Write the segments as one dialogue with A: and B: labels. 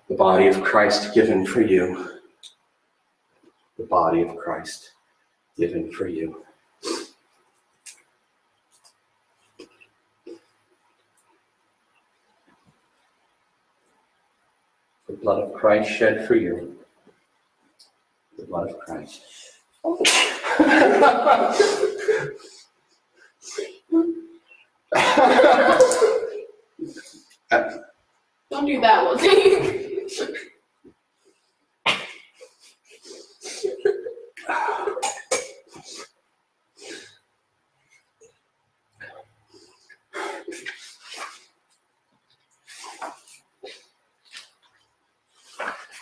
A: The body of Christ given for you. The body of Christ given for you. The blood of Christ shed for you. The blood of Christ.
B: Don't do that one.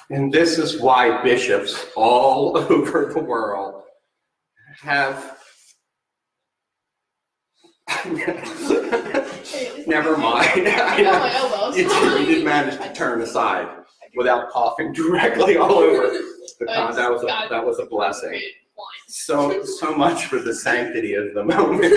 A: And this is why bishops all over the world have... Never mind. You did manage to turn aside without coughing directly all over the con. That was a blessing. So much for the sanctity of the moment.